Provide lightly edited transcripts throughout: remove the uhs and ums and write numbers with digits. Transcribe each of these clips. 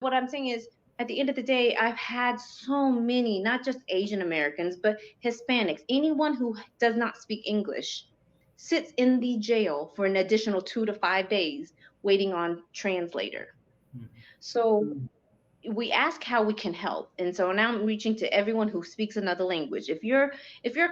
What I'm saying is, at the end of the day, I've had so many, not just Asian Americans, but Hispanics, anyone who does not speak English sits in the jail for an additional 2 to 5 days waiting on translator. Mhm. So we ask how we can help. And so now I'm reaching to everyone who speaks another language. If you're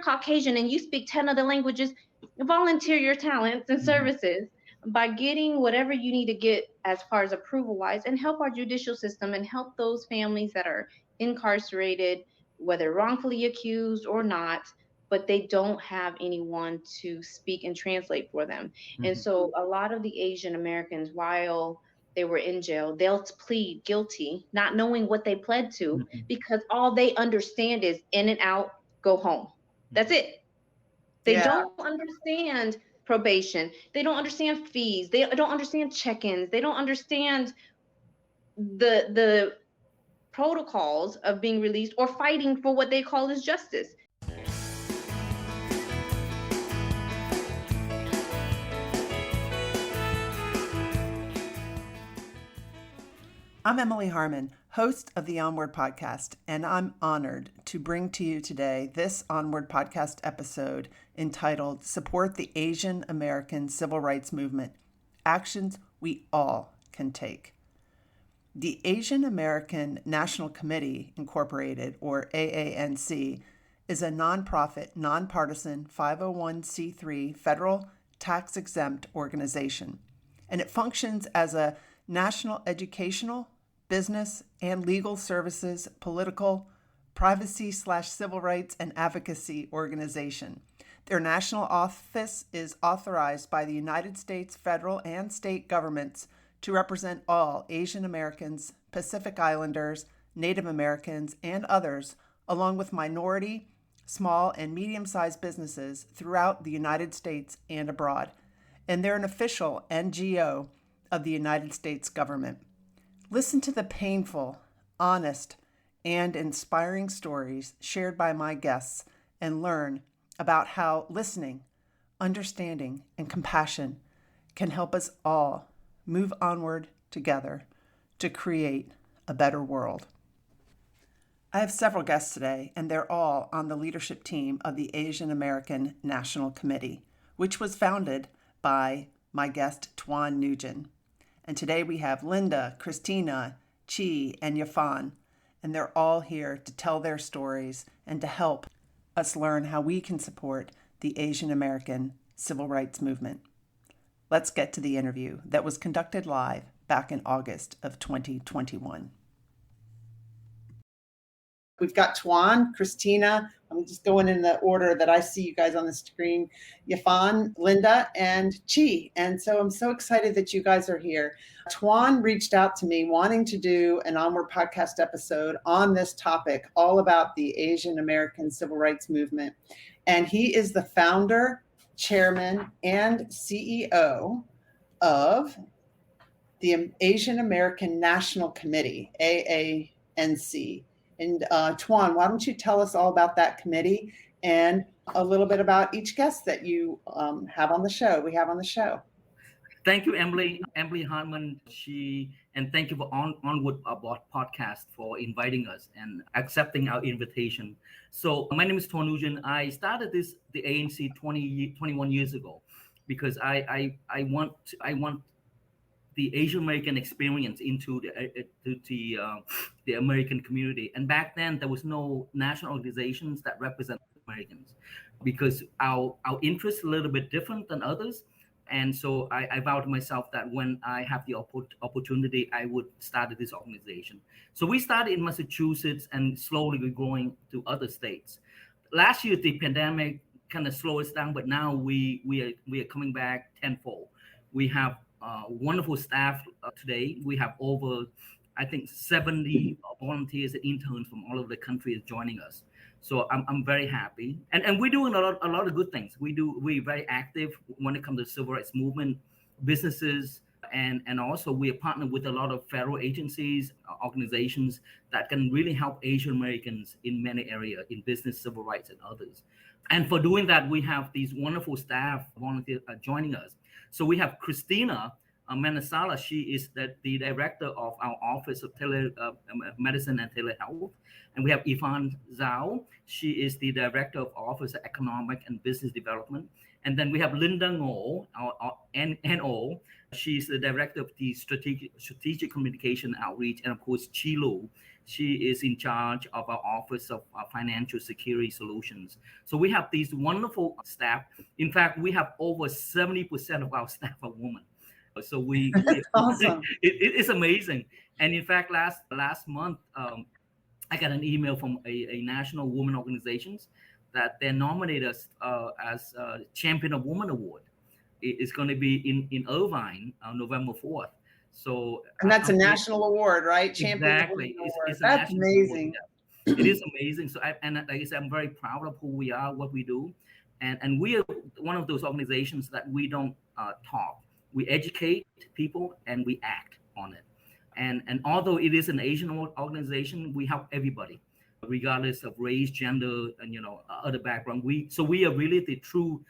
Caucasian and you speak 10 other languages, volunteer your talents and Mhm. services by getting whatever you need to get as far as approval wise, and help our judicial system and help those families that are incarcerated, whether wrongfully accused or not, but they don't have anyone to speak and translate for them. And Mhm. so a lot of the Asian Americans, while they were in jail, they'll plead guilty, not knowing what they pled to, Mhm. because all they understand is in and out, go home. That's Mhm. it. They Yeah. don't understand probation. They don't understand fees. They don't understand check-ins. They don't understand the protocols of being released or fighting for what they call is justice. I'm Emily Harmon, host of the Onward Podcast, and I'm honored to bring to you today this Onward Podcast episode entitled Support the Asian American Civil Rights Movement, Actions We All Can Take. The Asian American National Committee, Incorporated, or AANC, is a nonprofit, nonpartisan 501c3 federal tax-exempt organization, and it functions as a national educational, business, and legal services, political, privacy/civil rights, and advocacy organization. Their national office is authorized by the United States federal and state governments to represent all Asian Americans, Pacific Islanders, Native Americans, and others, along with minority, small, and medium-sized businesses throughout the United States and abroad. And they're an official NGO of the United States government. Listen to the painful, honest, and inspiring stories shared by my guests and learn about how listening, understanding, and compassion can help us all move onward together to create a better world. I have several guests today, and they're all on the leadership team of the Asian American National Committee, which was founded by my guest, Tuan Nugent. And today we have Linda, Christina, Chi, and Yafan, and they're all here to tell their stories and to help us learn how we can support the Asian American civil rights movement. Let's get to the interview that was conducted live back in August of 2021. We've got Tuan, Christina. I'm just going in the order that I see you guys on the screen. Yafan, Linda, and Chi. And so I'm so excited that you guys are here. Tuan reached out to me wanting to do an Onward Podcast episode on this topic, all about the Asian American civil rights movement. And he is the founder, chairman, and CEO of the Asian American National Committee, AANC. And Tuan, why don't you tell us all about that committee and a little bit about each guest that you have on the show. We have on the show. Thank you, Emily. Emily Harmon, and thank you for Onward Podcast for inviting us and accepting our invitation. So my name is Tuan Nugent. I started the ANC 21 years ago because I want the Asian American experience into the American community. And back then, there was no national organizations that represent Americans because our interests a little bit different than others. And so I vowed to myself that when I have the opportunity, I would start this organization. So we started in Massachusetts and slowly we're growing to other states. Last year, the pandemic kind of slowed us down, but now we are coming back tenfold. We have wonderful staff today. We have over, I think, 70 volunteers and interns from all over the country joining us. So I'm very happy, and we're doing a lot of good things. We're very active when it comes to the civil rights movement, businesses, and also we are partnered with a lot of federal agencies, organizations that can really help Asian Americans in many areas in business, civil rights, and others. And for doing that, we have these wonderful staff volunteers joining us. So we have Christina. Manasala, she is the director of our Office of Medicine and Telehealth. And we have Yvonne Zhao. She is the director of Office of Economic and Business Development. And then we have Linda Ngo, our NO. She's the director of the strategic communication outreach. And of course, Chi Lu. She is in charge of our Office of Financial Security Solutions. So we have these wonderful staff. In fact, we have over 70% of our staff are women. So That's awesome. It's amazing. And in fact, last month, I got an email from a national women organizations that they nominated us as Champion of Women Award. It's going to be in Irvine on November 4th. So, and that's a national award, right? Champion exactly. It's that's amazing. Award. It is amazing. So, like I said, I'm very proud of who we are, what we do, and we are one of those organizations that we don't talk. We educate people and we act on it. And although it is an Asian organization, we help everybody, regardless of race, gender, and other background. We are really the true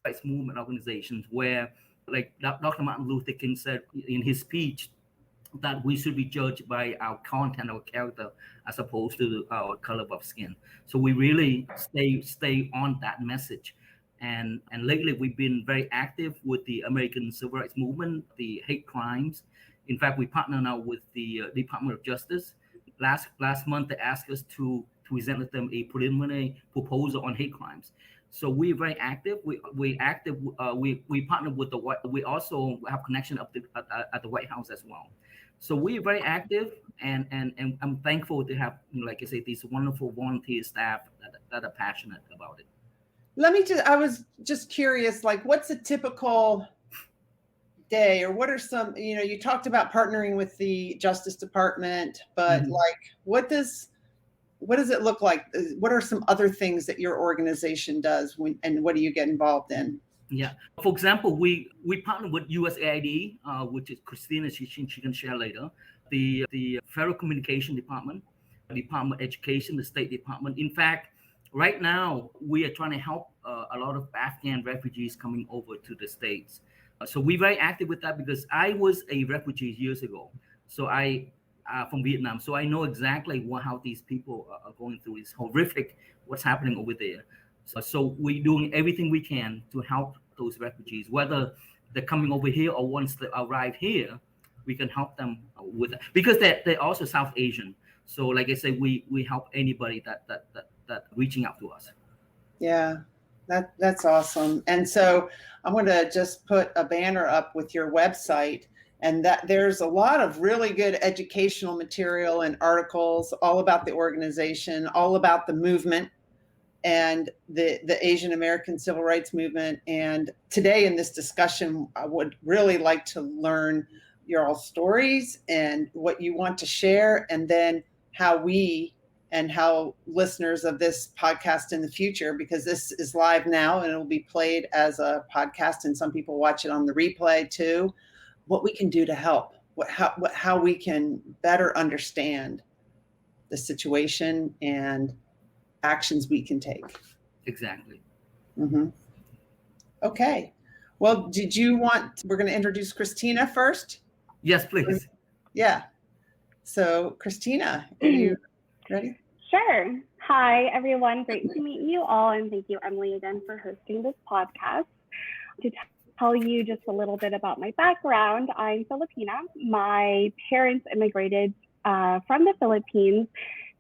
rights movement organizations where, like Dr. Martin Luther King said in his speech, that we should be judged by our content, our character, as opposed to our color of skin. So we really stay on that message. And lately we've been very active with the American Civil Rights Movement, the hate crimes. In fact, we partner now with the Department of Justice. Last month, they asked us to present them a preliminary proposal on hate crimes. So we're very active. We partner with the White. We also have connection up at the White House as well. So we're very active, and I'm thankful to have, like I say, these wonderful volunteer staff that are passionate about it. I was just curious, like, what's a typical day, or what are some, you talked about partnering with the Justice Department, but like, what does it look like? What are some other things that your organization does and what do you get involved in? Yeah. For example, we partner with USAID, which is Christina, she can share later, the Federal Communication Department, the Department of Education, the State Department. In fact, right now, we are trying to help a lot of Afghan refugees coming over to the States. So we're very active with that because I was a refugee years ago. So from Vietnam. So I know exactly how these people are going through. It's horrific what's happening over there. So we're doing everything we can to help those refugees, whether they're coming over here or once they arrive here, we can help them with it. Because they're also South Asian. So like I said, we help anybody that reaching out to us. Yeah, that's awesome. And so I'm going to just put a banner up with your website, and that there's a lot of really good educational material and articles all about the organization, all about the movement and the Asian American Civil Rights Movement. And today in this discussion, I would really like to learn your all stories and what you want to share, and then how listeners of this podcast in the future, because this is live now and it'll be played as a podcast and some people watch it on the replay too, what we can do to help, how we can better understand the situation and actions we can take. Exactly. Mm-hmm. Okay. Well, we're going to introduce Christina first? Yes, please. Yeah. So Christina, are you ready? Sure. Hi, everyone. Great to meet you all. And thank you, Emily, again for hosting this podcast. To tell you just a little bit about my background, I'm Filipina. My parents immigrated from the Philippines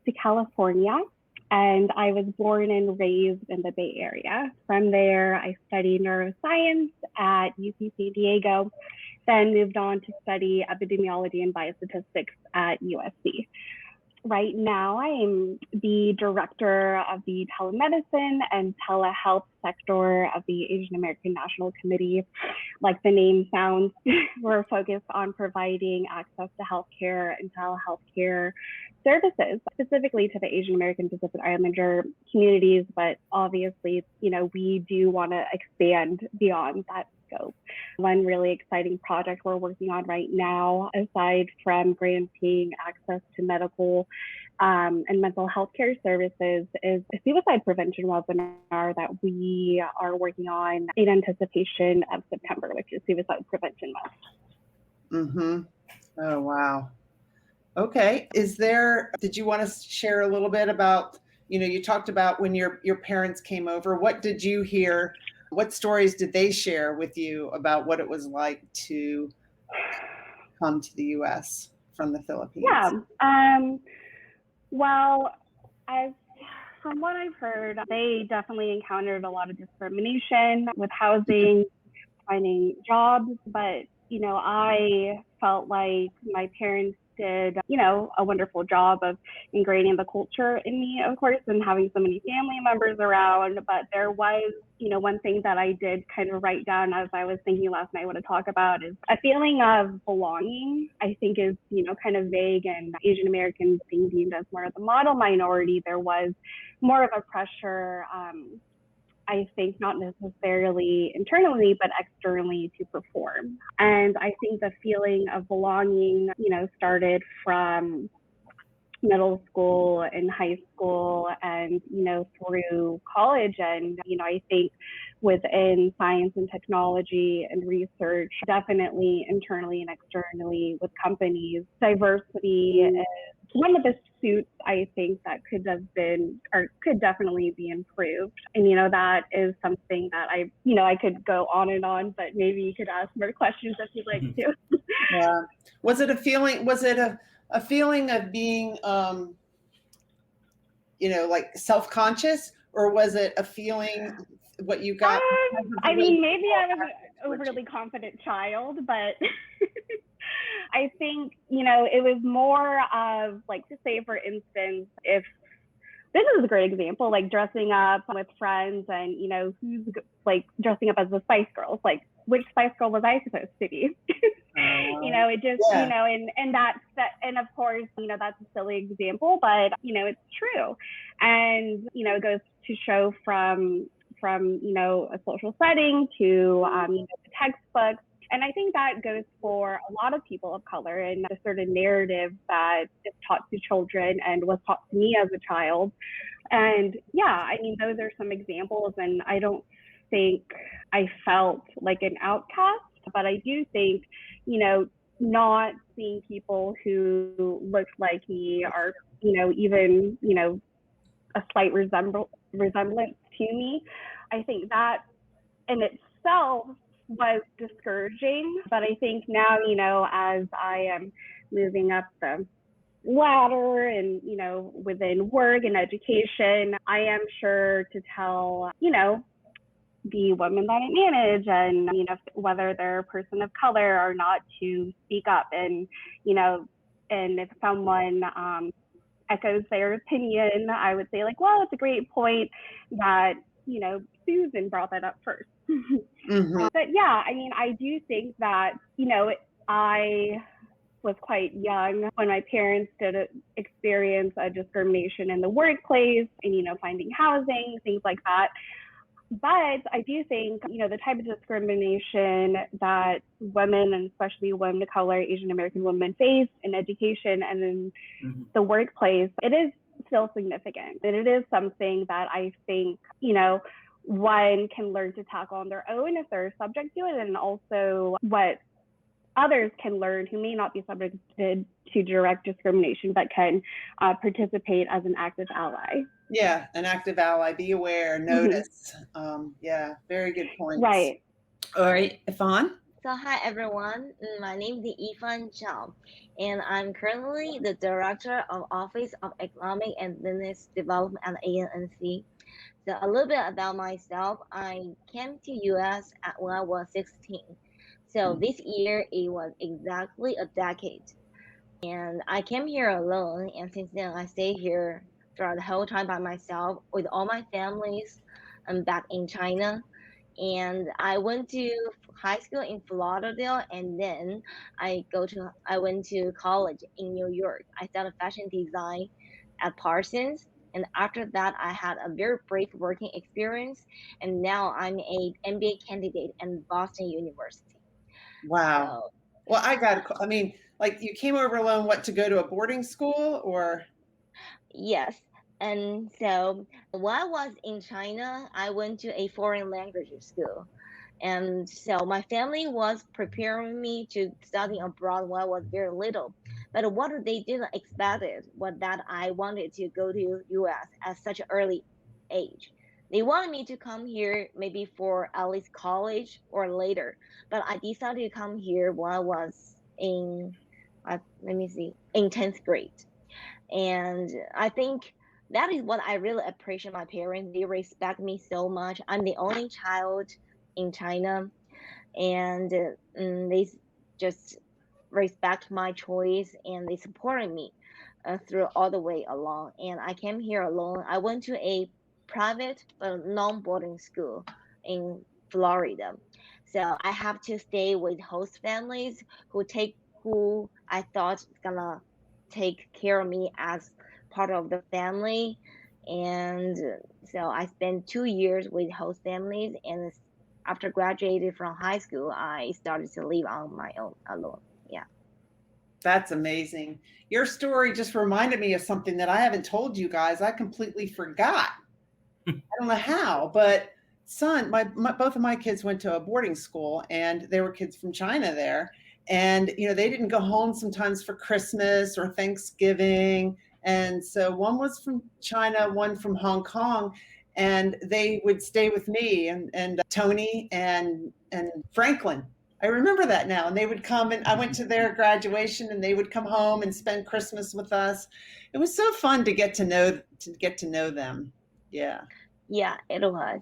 to California, and I was born and raised in the Bay Area. From there, I studied neuroscience at UC San Diego, then moved on to study epidemiology and biostatistics at USC. Right now, I am the director of the telemedicine and telehealth sector of the Asian American National Committee. Like the name sounds, we're focused on providing access to healthcare and telehealth care services, specifically to the Asian American Pacific Islander communities. But obviously, we do want to expand beyond that scope. One really exciting project we're working on right now, aside from granting access to medical and mental health care services, is a suicide prevention webinar that we are working on in anticipation of September, which is Suicide Prevention Month. Mm-hmm. Oh, wow. Okay. Did you want to share a little bit about, you talked about when your parents came over, what did you hear? What stories did they share with you about what it was like to come to the US from the Yeah. Philippines? Well, as from what I've heard, they definitely encountered a lot of discrimination with housing, finding jobs, but I felt like my parents did, a wonderful job of ingraining the culture in me, of course, and having so many family members around. But there was, one thing that I did kind of write down as I was thinking last night what to talk about is a feeling of belonging, I think is, kind of vague, and Asian Americans being deemed as more of the model minority, there was more of a pressure, I think not necessarily internally, but externally to perform. And I think the feeling of belonging, started from middle school and high school and, through college. And, I think within science and technology and research, definitely internally and externally with companies, diversity is one of the suits I think that could have been or could definitely be improved. And, that is something that I could go on and on, but maybe you could ask more questions if you'd like to. Yeah. Was it a feeling of being, like self-conscious, or was it a feeling what you got? Maybe I was an overly confident child, but I think, it was more of like, to say, for instance, if this is a great example, like dressing up with friends and, who's like dressing up as the Spice Girls, like which Spice Girl was I supposed to be? It just, Yeah. and of course, that's a silly example, but, it's true. And, it goes to show from, a social setting to, the textbooks. And I think that goes for a lot of people of color, and a certain narrative that is taught to children and was taught to me as a child. And yeah, those are some examples. And I don't think I felt like an outcast, but I do think, not seeing people who looked like me or, even, a slight resemblance to me, I think that in itself was discouraging. But I think now, as I am moving up the ladder and, within work and education, I am sure to tell, the women that I manage and, whether they're a person of color or not, to speak up. And, and if someone echoes their opinion, I would say like, well, it's a great point that, Susan brought that up first. Mm-hmm. But yeah, I do think that, I was quite young when my parents did experience a discrimination in the workplace and, finding housing, things like that. But I do think, the type of discrimination that women, and especially women of color, Asian American women, face in education and in the workplace, it is still significant. And it is something that I think, one can learn to tackle on their own if they're subject to it, and also what others can learn who may not be subjected to direct discrimination but can participate as an active ally. Yeah, an active ally. Be aware, notice. Yeah, very good points. Right. All right, Yvonne. So hi everyone, my name is Yifan Zhao, and I'm currently the Director of Office of Economic and Business Development at AANC. So a little bit about myself, I came to US when I was 16. So this year it was exactly a decade. And I came here alone, and since then I stayed here throughout the whole time by myself with all my families back in China. And I went to high school in Lauderdale, and then I went to college in New York. I studied fashion design at Parsons, and after that I had a very brief working experience, and now I'm a MBA candidate at Boston University. Wow. So, well, like you came over alone, to go to a boarding school or? yes. And so while I was in China, I went to a foreign language school. And so my family was preparing me to study abroad when I was very little. But what they didn't expect it was that I wanted to go to US at such an early age. They wanted me to come here maybe for at least college or later. But I decided to come here when I was in, let me see, in 10th grade. And I think that is what I really appreciate my parents. They respect me so much. I'm the only child in China, and they just respect my choice and they supported me through all the way along. And I came here alone. I went to a private but non-boarding school in Florida, so I have to stay with host families who I thought gonna take care of me as part of the family. And so I spent 2 years with host families, and after graduating from high school, I started to live on my own alone. Yeah. That's amazing. Your story just reminded me of something that I haven't told you guys. I completely forgot. I don't know how, but both of my kids went to a boarding school, and they were kids from China there. And, they didn't go home sometimes for Christmas or Thanksgiving. And so one was from China, one from Hong Kong, and they would stay with me and Tony and Franklin. I remember that now. And they would come, and I went to their graduation, and they would come home and spend Christmas with us. It was so fun to get to know them. Yeah. Yeah, it was.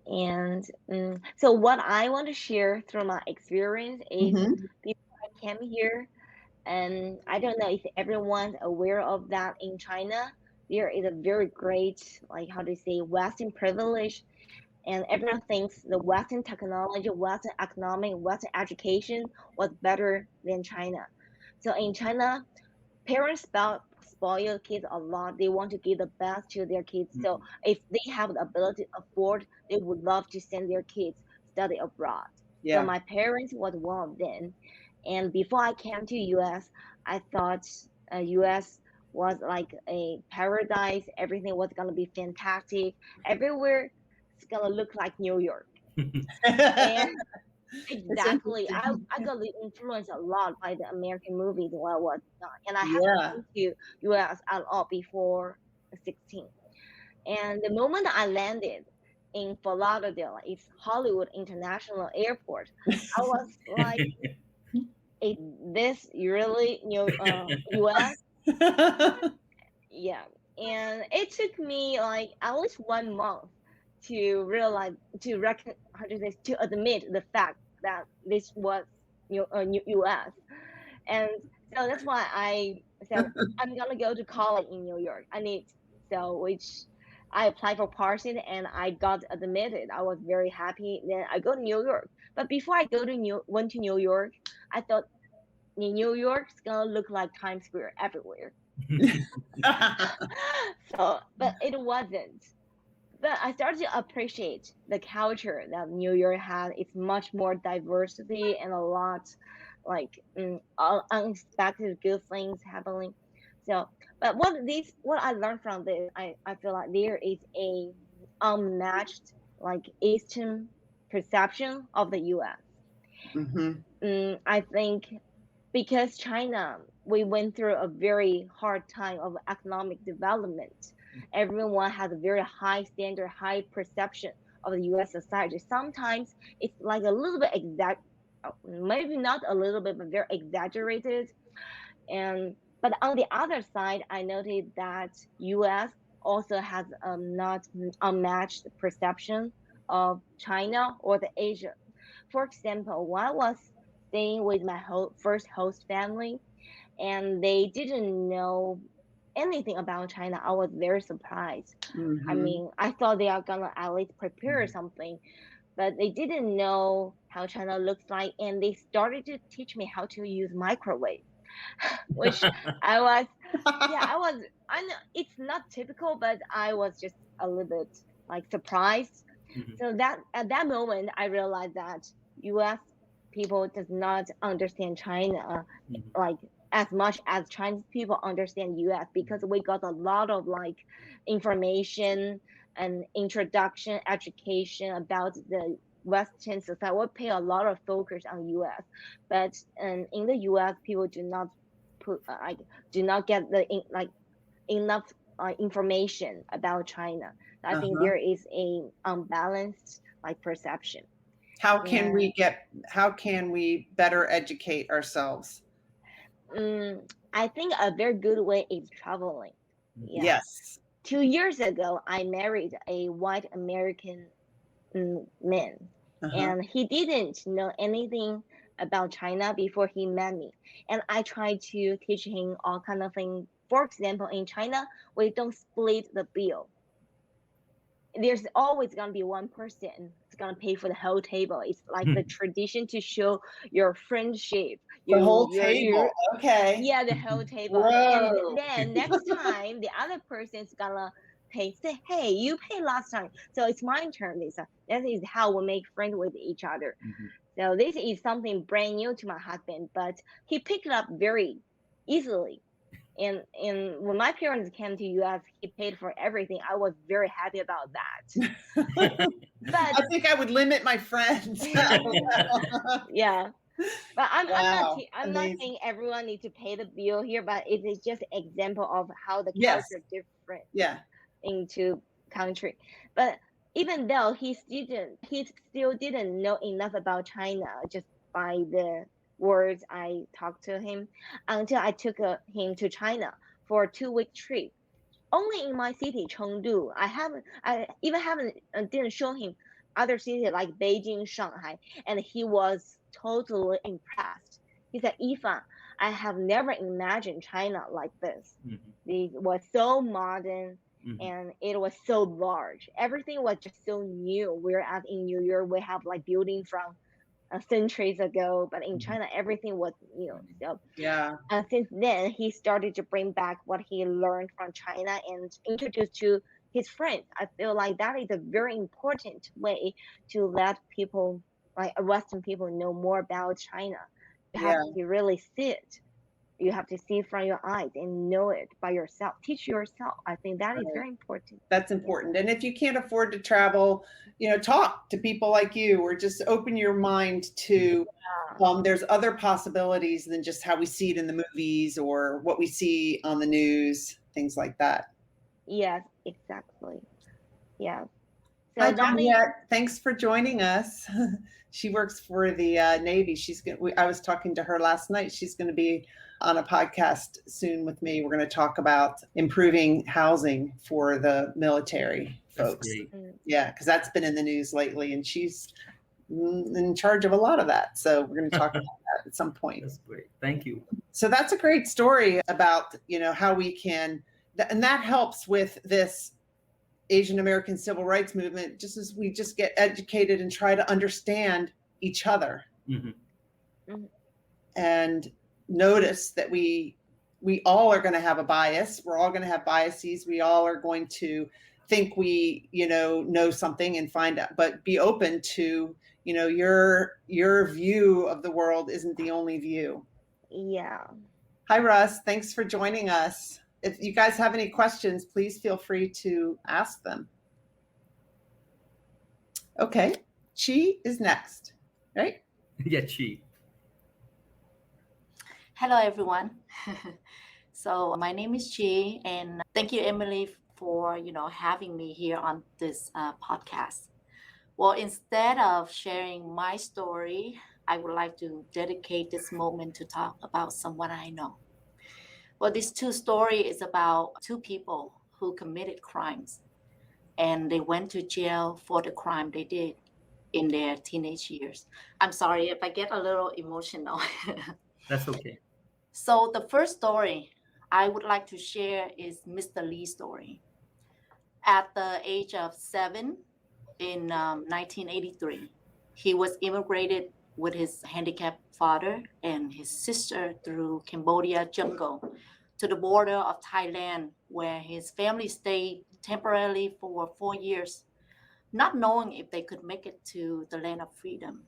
And so what I want to share through my experience is before I came here, and I don't know if everyone's aware of that in China, there is a very great, like how to say, Western privilege, and everyone thinks the Western technology, Western economic, Western education was better than China. So in China, parents spoil kids a lot. They want to give the best to their kids. So if they have the ability to afford, they would love to send their kids study abroad. Yeah. So my parents was one of them. And before I came to US, I thought US was like a paradise. Everything was gonna be fantastic. Everywhere it's gonna look like New York. And exactly. I got influenced a lot by the American movies when I was young. And I haven't been to US at all before 16. And the moment I landed in Fort Lauderdale, it's Hollywood International Airport, I was like, is this really US? Yeah. And it took me like at least 1 month to realize, to admit the fact that this was US. And so that's why I said I'm gonna go to college in New York. Which I applied for Parsons and I got admitted. I was very happy. Then I go to New York. But before I went to New York, I thought New York's gonna look like Times Square everywhere. But it wasn't. But I started to appreciate the culture that New York has. It's much more diversity and a lot like unexpected good things happening. So, but what I learned from this, I feel like there is a unmatched like Eastern perception of the U.S. I think because China, we went through a very hard time of economic development. Everyone has a very high standard, high perception of the U.S. society. Sometimes it's like a little bit maybe not a little bit, but very exaggerated. But on the other side, I noted that U.S. also has not unmatched perception of China or the Asia. For example, when I was staying with my first host family, and they didn't know anything about China, I was very surprised. I mean, I thought they are gonna at least prepare something, but they didn't know how China looks like, and they started to teach me how to use microwave, which I know it's not typical, but I was just a little bit like surprised. So that at that moment, I realized that U.S. people does not understand China like as much as Chinese people understand US, because we got a lot of like information and introduction education about the Western society will pay a lot of focus on U.S., but in the U.S. people do not do not get enough information about China. I think there is a unbalanced perception. How can we better educate ourselves? I think a very good way is traveling. Yeah. Yes. 2 years ago, I married a white American man, and he didn't know anything about China before he met me. And I tried to teach him all kind of things. For example, in China, we don't split the bill. There's always going to be one person who's going to pay for the whole table. It's like the tradition to show your friendship. The whole table. Okay. Yeah, the whole table. Whoa. And then next time, the other person's going to pay. Say, hey, you paid last time, so it's my turn this time. That is how we make friends with each other. So this is something brand new to my husband, but he picked it up very easily. And when my parents came to US, he paid for everything. I was very happy about that. But I think I would limit my friends. Yeah. But I'm not saying everyone needs to pay the bill here, but it is just an example of how the culture different in two country. But even though he still didn't know enough about China just by the words I talked to him, until I took him to China for a 2-week trip. Only in my city, Chengdu. I didn't show him other cities like Beijing, Shanghai, and he was totally impressed. He said, "Ifan, I have never imagined China like this. It was so modern." And it was so large. Everything was just so new. Whereas in New York, we have like building from centuries ago, but in China, everything was new. So and since then, he started to bring back what he learned from China and introduce to his friends. I feel like that is a very important way to let people, like Western people, know more about China. You have to really see it. You have to see it from your eyes and know it by yourself. Teach yourself. I think that is very important. That's important. And if you can't afford to travel, talk to people like you, or just open your mind to there's other possibilities than just how we see it in the movies or what we see on the news, things like that. Yes, exactly. Yeah. So Hi, Juliet. Thanks for joining us. She works for the Navy. I was talking to her last night. She's going to be on a podcast soon with me. We're going to talk about improving housing for the military folks. Yeah, because that's been in the news lately, and she's in charge of a lot of that. So we're going to talk about that at some point. That's great. Thank you. So that's a great story about, how we can, and that helps with this Asian American civil rights movement, just as we just get educated and try to understand each other and notice that we all are going to have a bias. We're all going to have biases. We all are going to think we, know something and find out, but be open to, your view of the world isn't the only view. Yeah. Hi, Russ. Thanks for joining us. If you guys have any questions, please feel free to ask them. Okay. Chi is next, right? Yeah, Chi. Hello, everyone. So my name is Chi, and thank you, Emily, for having me here on this podcast. Well, instead of sharing my story, I would like to dedicate this moment to talk about someone I know. Well, this true story is about two people who committed crimes, and they went to jail for the crime they did in their teenage years. I'm sorry if I get a little emotional. That's okay. So the first story I would like to share is Mr. Lee's story. At the age of 7 in 1983, he was immigrated with his handicapped father and his sister through Cambodia jungle to the border of Thailand, where his family stayed temporarily for 4 years, not knowing if they could make it to the land of freedom.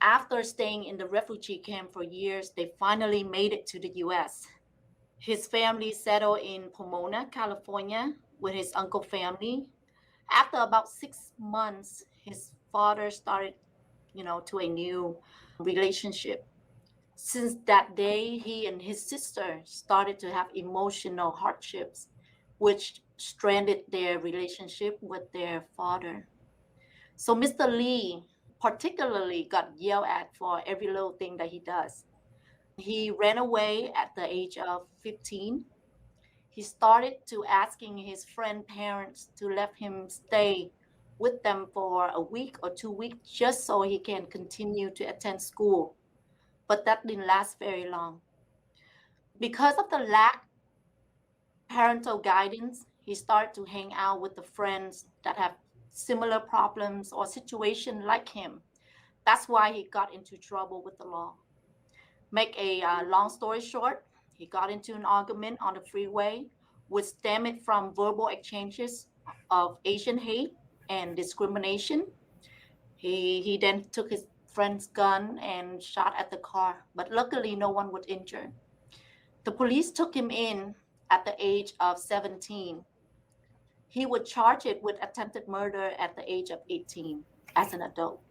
After staying in the refugee camp for years, they finally made it to the US. His family settled in Pomona, California with his uncle family. After about 6 months, his father started, to a new relationship. Since that day, he and his sister started to have emotional hardships, which stranded their relationship with their father. So Mr. Lee particularly got yelled at for every little thing that he does. He ran away at the age of 15. He started to asking his friend parents to let him stay with them for a week or 2 weeks just so he can continue to attend school. But that didn't last very long. Because of the lack of parental guidance, he started to hang out with the friends that have similar problems or situation like him. That's why he got into trouble with the law. Make a long story short, he got into an argument on the freeway, which stemmed from verbal exchanges of Asian hate and discrimination. He then took his friend's gun and shot at the car, but luckily no one was injured. The police took him in at the age of 17. He was charged with attempted murder at the age of 18 as an adult.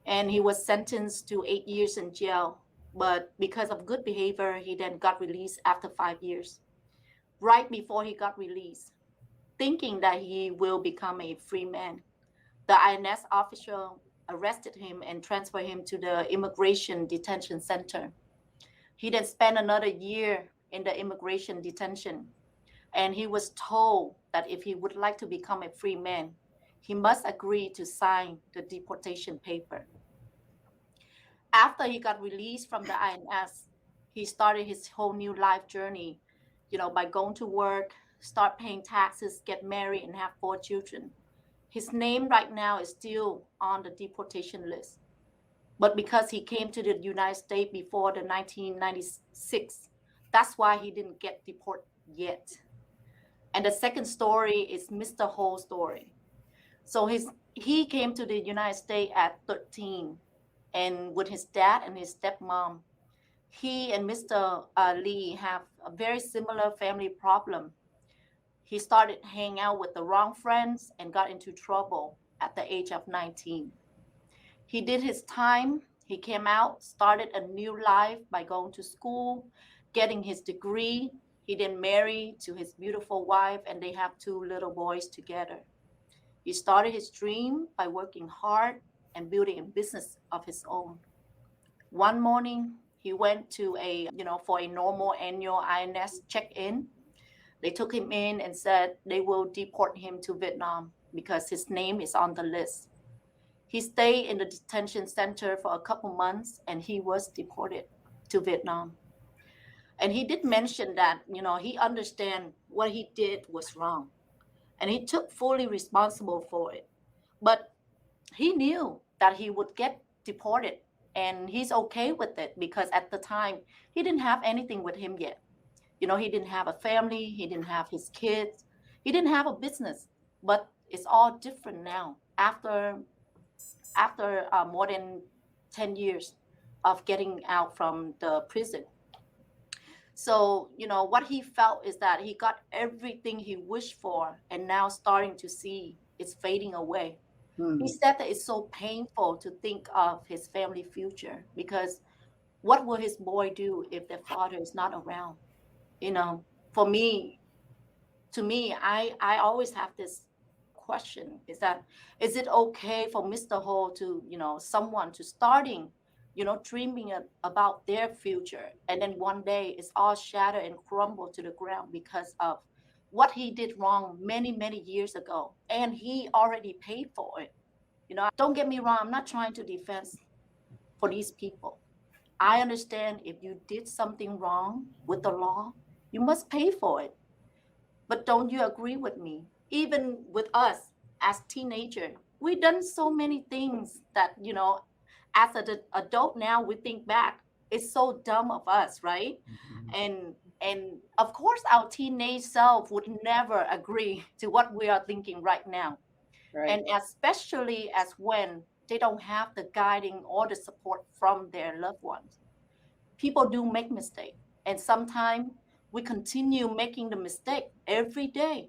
And he was sentenced to 8 years in jail. But because of good behavior, he then got released after 5 years. Right before he got released, thinking that he will become a free man, the INS official arrested him and transferred him to the immigration detention center. He then spent another year in the immigration detention. And he was told that if he would like to become a free man, he must agree to sign the deportation paper. After he got released from the INS, he started his whole new life journey, by going to work, start paying taxes, get married, and have 4 children. His name right now is still on the deportation list. But because he came to the United States before the 1996, that's why he didn't get deported yet. And the second story is Mr. Ho's story. So he came to the United States at 13, and with his dad and his stepmom. He and Mr. Lee have a very similar family problem. He started hanging out with the wrong friends and got into trouble at the age of 19. He did his time. He came out, started a new life by going to school, getting his degree. He then married to his beautiful wife, and they have 2 little boys together. He started his dream by working hard and building a business of his own. One morning, he went to for a normal annual INS check-in. They took him in and said they will deport him to Vietnam because his name is on the list. He stayed in the detention center for a couple months, and he was deported to Vietnam. And he did mention that, he understand what he did was wrong, and he took fully responsible for it. But he knew that he would get deported, and he's okay with it because at the time he didn't have anything with him yet. He didn't have a family, he didn't have his kids, he didn't have a business. But it's all different now after more than 10 years of getting out from the prison. So, what he felt is that he got everything he wished for, and now starting to see it's fading away. He said that it's so painful to think of his family future because what will his boy do if their father is not around? For me, I always have this question is it okay for Mr. Ho to, someone to starting, dreaming about their future, and then one day it's all shattered and crumbled to the ground because of what he did wrong many, many years ago, and he already paid for it. Don't get me wrong, I'm not trying to defend for these people. I understand if you did something wrong with the law, you must pay for it. But don't you agree with me? Even with us as teenagers, we've done so many things that, as an adult now, we think back, it's so dumb of us, right? And of course, our teenage self would never agree to what we are thinking right now. Right. And especially as when they don't have the guiding or the support from their loved ones. People do make mistakes. And sometimes we continue making the mistake every day.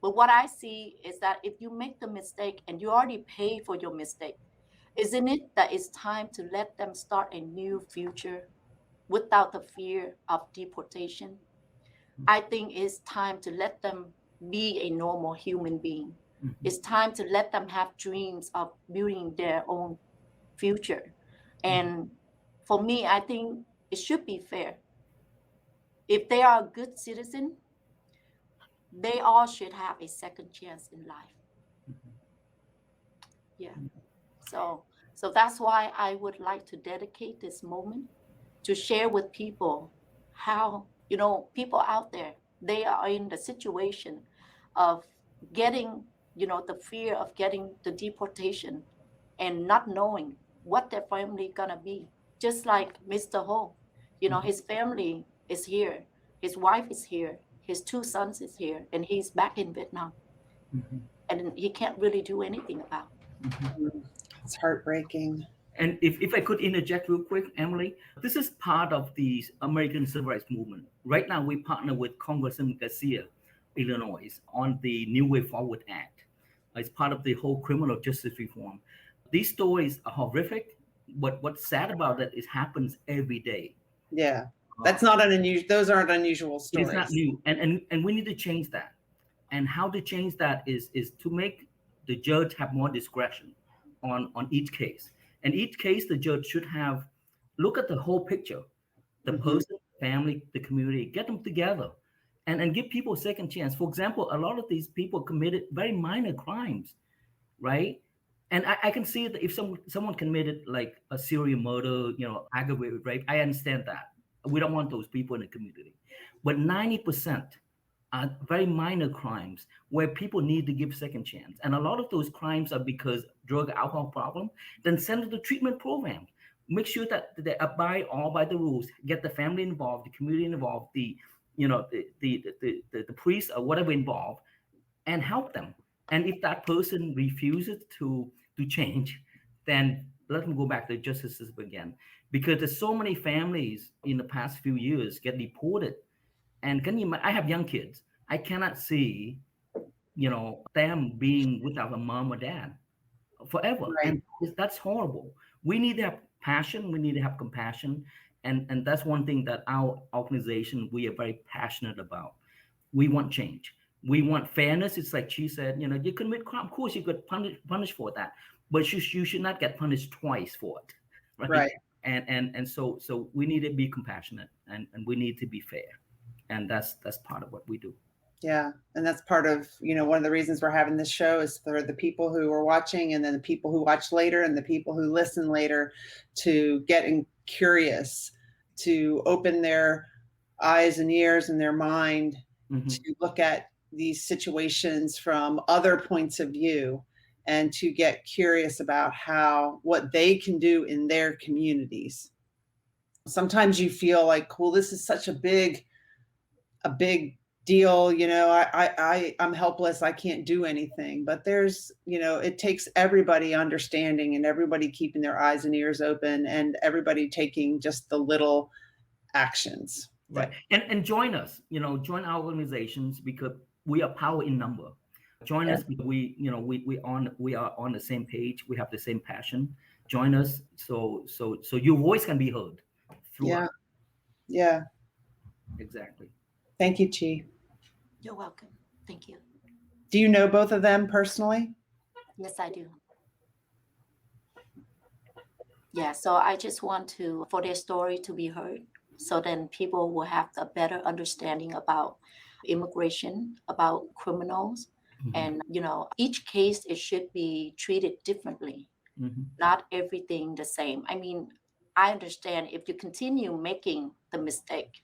But what I see is that if you make the mistake and you already pay for your mistake, isn't it that it's time to let them start a new future without the fear of deportation? I think it's time to let them be a normal human being. It's time to let them have dreams of building their own future. And for me, I think it should be fair. If they are a good citizen, they all should have a second chance in life. Yeah. So that's why I would like to dedicate this moment to share with people how, people out there, they are in the situation of getting, the fear of getting the deportation and not knowing what their family gonna be. Just like Mr. Ho, his family is here, his wife is here, his two sons is here, and he's back in Vietnam. And he can't really do anything about it. It's heartbreaking. And if I could interject real quick, Emily, this is part of the American Civil Rights Movement. Right now, we partner with Congressman Garcia, Illinois, on the New Way Forward Act. It's part of the whole criminal justice reform. These stories are horrific, but what's sad about it is happens every day. Yeah, that's not an unusual. Those aren't unusual stories. It's not new, and we need to change that. And how to change that is to make the judge have more discretion on each case. And each case, the judge should have look at the whole picture, the person, family, the community, get them together, and give people a second chance. For example, a lot of these people committed very minor crimes, right? And I can see that if someone committed like a serial murder, aggravated rape, I understand that. We don't want those people in the community. But 90% are very minor crimes where people need to give second chance. And a lot of those crimes are because drug alcohol problem. Then send them to treatment programs. Make sure that they abide all by the rules. Get the family involved, the community involved, the priest or whatever involved, and help them. And if that person refuses to change, then let them go back to the justice system again. Because there's so many families in the past few years get deported. And I have young kids. I cannot see, them being without a mom or dad forever. Right. And that's horrible. We need to have passion. We need to have compassion. And that's one thing that our organization, we are very passionate about. We want change. We want fairness. It's like she said, you commit crime. Of course, you get punished for that. But you should not get punished twice for it. Right. And so we need to be compassionate and we need to be fair. And that's part of what we do. Yeah. And that's part of, one of the reasons we're having this show is for the people who are watching and then the people who watch later and the people who listen later to get curious, to open their eyes and ears and their mind to look at these situations from other points of view and to get curious about what they can do in their communities. Sometimes you feel like, cool, this is such a big deal. I'm helpless. I can't do anything, but there's, it takes everybody understanding and everybody keeping their eyes and ears open and everybody taking just the little actions. Right. And join us, join our organizations because we are power in number. Join us because we are on the same page. We have the same passion. Join us so your voice can be heard. Yeah. Exactly. Thank you, Chi. You're welcome. Thank you. Do you know both of them personally? Yes, I do. Yeah, so I just want for their story to be heard so then people will have a better understanding about immigration, about criminals. And, each case, it should be treated differently, not everything the same. I mean, I understand if you continue making the mistake,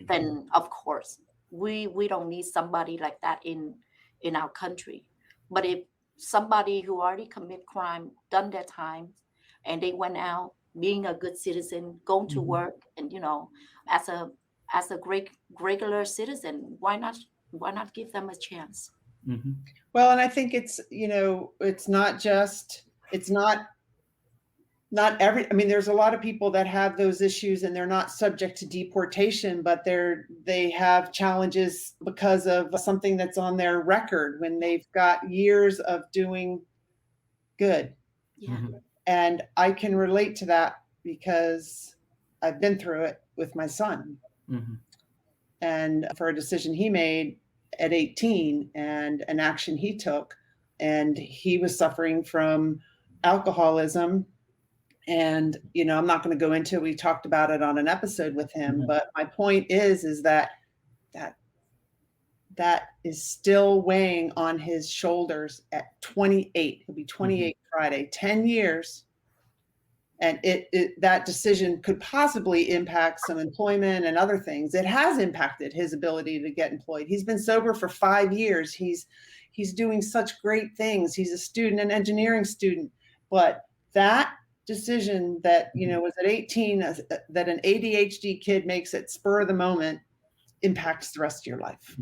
then of course, we don't need somebody like that in our country. But if somebody who already commit crime, done their time, and they went out being a good citizen, going to work, and as a great regular citizen, why not give them a chance? Well, and I think it's not I mean, there's a lot of people that have those issues and they're not subject to deportation, but they have challenges because of something that's on their record when they've got years of doing good. Yeah. And I can relate to that because I've been through it with my son. And for a decision he made at 18 and an action he took, and he was suffering from alcoholism. And, I'm not going to go into it. We talked about it on an episode with him, but my point is that is still weighing on his shoulders at 28. He'll be 28 Friday, 10 years. And that decision could possibly impact some employment and other things. It has impacted his ability to get employed. He's been sober for 5 years. He's doing such great things. He's a student, an engineering student, but that decision that, was at 18, that an ADHD kid makes at spur of the moment impacts the rest of your life.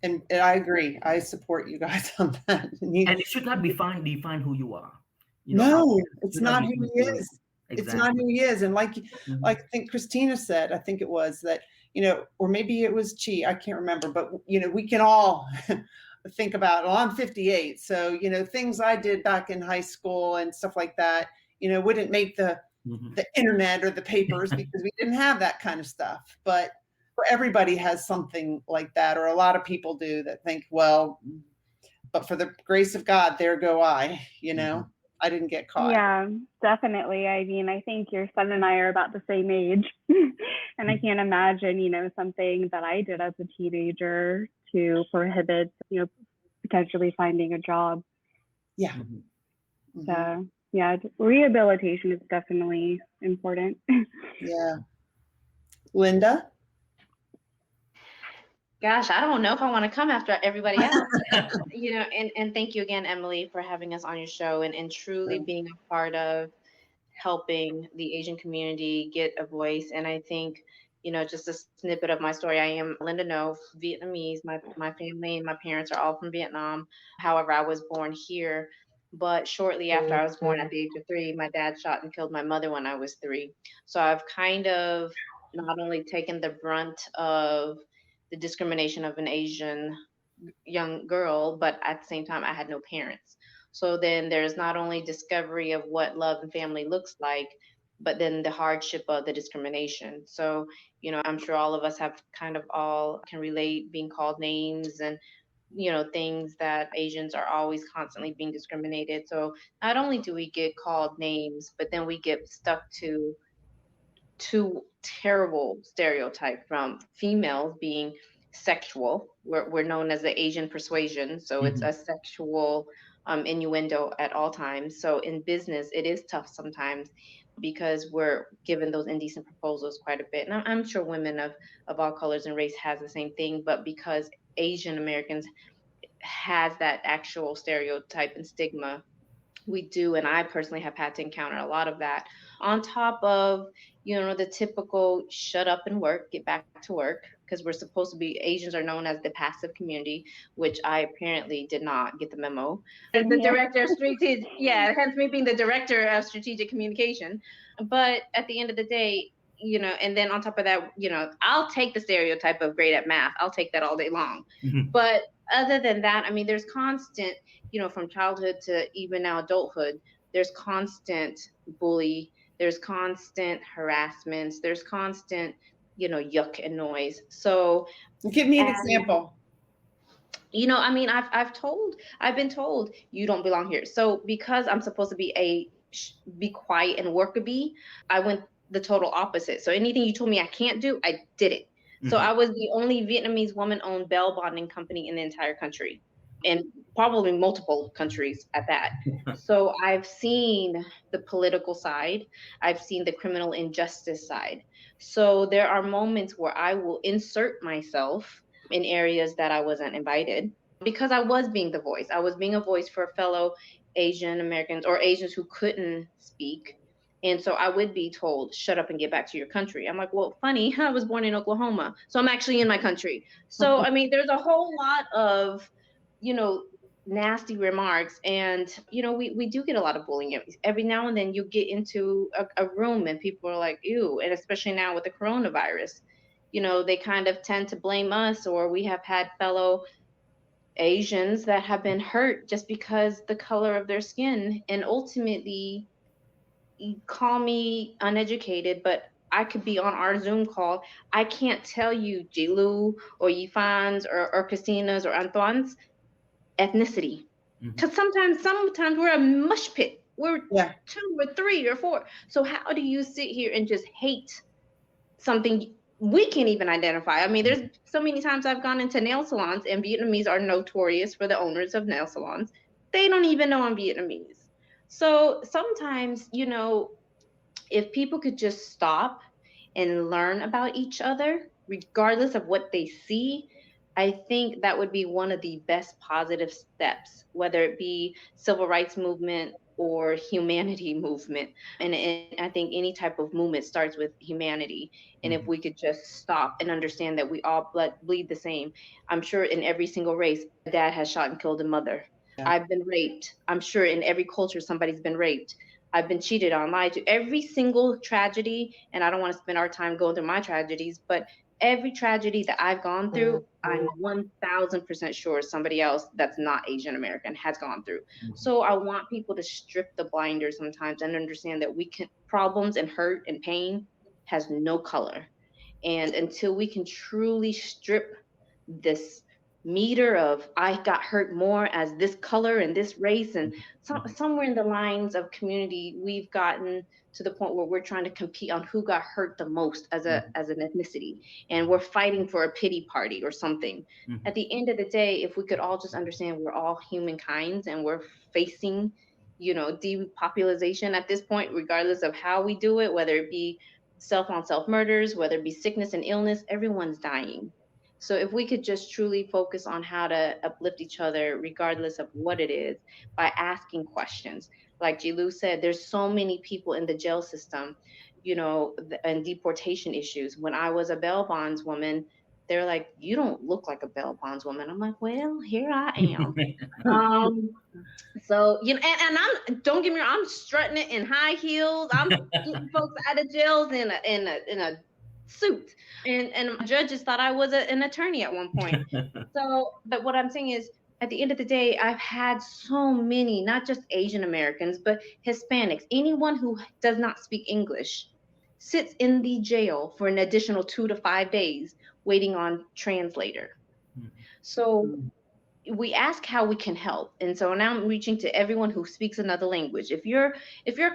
And I agree. I support you guys on that. And it should not define who you are. No, it's not who he is. Exactly. It's not who he is. And like I think Christina said, I think it was that, or maybe it was Chi, I can't remember, but, we can all think about, well, I'm 58. So, things I did back in high school and stuff like that, wouldn't make the internet or the papers because we didn't have that kind of stuff. But everybody has something like that, or a lot of people do, that think, well, but for the grace of God, there go I, I didn't get caught. Yeah, definitely. I mean, I think your son and I are about the same age. And I can't imagine, something that I did as a teenager to prohibit, potentially finding a job. Yeah. So, yeah, rehabilitation is definitely important. Yeah. Linda? Gosh, I don't know if I want to come after everybody else, and thank you again, Emily, for having us on your show and truly being a part of helping the Asian community get a voice. And I think, just a snippet of my story. I am Linda No, Vietnamese. My family and my parents are all from Vietnam. However, I was born here. But shortly after I was born, at the age of 3, my dad shot and killed my mother when I was 3. So I've kind of not only taken the brunt of the discrimination of an Asian young girl, but at the same time, I had no parents. So then there's not only discovery of what love and family looks like, but then the hardship of the discrimination. So, I'm sure all of us have kind of all can relate being called names and, things that Asians are always constantly being discriminated. So not only do we get called names, but then we get stuck to terrible stereotype from females being sexual. We're known as the Asian persuasion. So it's a sexual innuendo at all times. So in business, it is tough sometimes because we're given those indecent proposals quite a bit. And I'm sure women of all colors and race has the same thing, but because Asian Americans has that actual stereotype and stigma, we do. And I personally have had to encounter a lot of that on top of, the typical shut up and work, get back to work, because we're supposed to be, Asians are known as the passive community, which I apparently did not get the memo. The director of strategic, hence me being the director of strategic communication. But at the end of the day, and then on top of that, I'll take the stereotype of great at math. I'll take that all day long. But other than that, I mean, there's constant, from childhood to even now adulthood, there's constant bully, there's constant harassments, there's constant, yuck and noise. So give me an example. I've been told you don't belong here. So because I'm supposed to be be quiet and work a bee, I went the total opposite. So anything you told me I can't do, I did it. So I was the only Vietnamese woman-owned bell bonding company in the entire country, and probably multiple countries at that. So I've seen the political side. I've seen the criminal injustice side. So there are moments where I will insert myself in areas that I wasn't invited because I was being the voice. I was being a voice for fellow Asian Americans or Asians who couldn't speak. And so I would be told, shut up and get back to your country. I'm like, well, funny, I was born in Oklahoma. So I'm actually in my country. So, I mean, there's a whole lot of, nasty remarks. And, we do get a lot of bullying. Every now and then you get into a room and people are like, ew. And especially now with the coronavirus, they kind of tend to blame us, or we have had fellow Asians that have been hurt just because the color of their skin. And ultimately, you call me uneducated, but I could be on our Zoom call. I can't tell you Jilu or Yifan's or Christina's or Antoine's ethnicity. Because sometimes we're a mush pit. We're 2 or 3 or 4. So how do you sit here and just hate something we can't even identify? I mean, there's so many times I've gone into nail salons, and Vietnamese are notorious for the owners of nail salons. They don't even know I'm Vietnamese. So sometimes, if people could just stop and learn about each other, regardless of what they see, I think that would be one of the best positive steps, whether it be civil rights movement or humanity movement. And I think any type of movement starts with humanity. And if we could just stop and understand that we all bleed the same. I'm sure in every single race, a dad has shot and killed a mother. Yeah. I've been raped. I'm sure in every culture, somebody's been raped. I've been cheated on, lied to. Every single tragedy, and I don't want to spend our time going through my tragedies, but every tragedy that I've gone through, I'm 1,000% sure somebody else that's not Asian American has gone through. So I want people to strip the blinders sometimes and understand that problems and hurt and pain has no color. And until we can truly strip this meter of I got hurt more as this color and this race, and somewhere in the lines of community, we've gotten to the point where we're trying to compete on who got hurt the most as an ethnicity, and we're fighting for a pity party or something. At the end of the day, if we could all just understand we're all humankind and we're facing, depopulation at this point, regardless of how we do it, whether it be self-on-self murders, whether it be sickness and illness, everyone's dying. So if we could just truly focus on how to uplift each other, regardless of what it is, by asking questions. Like Jilu said, there's so many people in the jail system, and deportation issues. When I was a bail bondswoman, they're like, you don't look like a bail bondswoman. I'm like, well, here I am. So, and don't get me wrong, I'm strutting it in high heels. I'm getting folks out of jails in a suit, and judges thought I was an attorney at one point. So, but what I'm saying is, at the end of the day, I've had so many, not just Asian Americans, but Hispanics, anyone who does not speak English sits in the jail for an additional 2 to 5 days waiting on translator. So we ask how we can help. And so now I'm reaching to everyone who speaks another language. If you're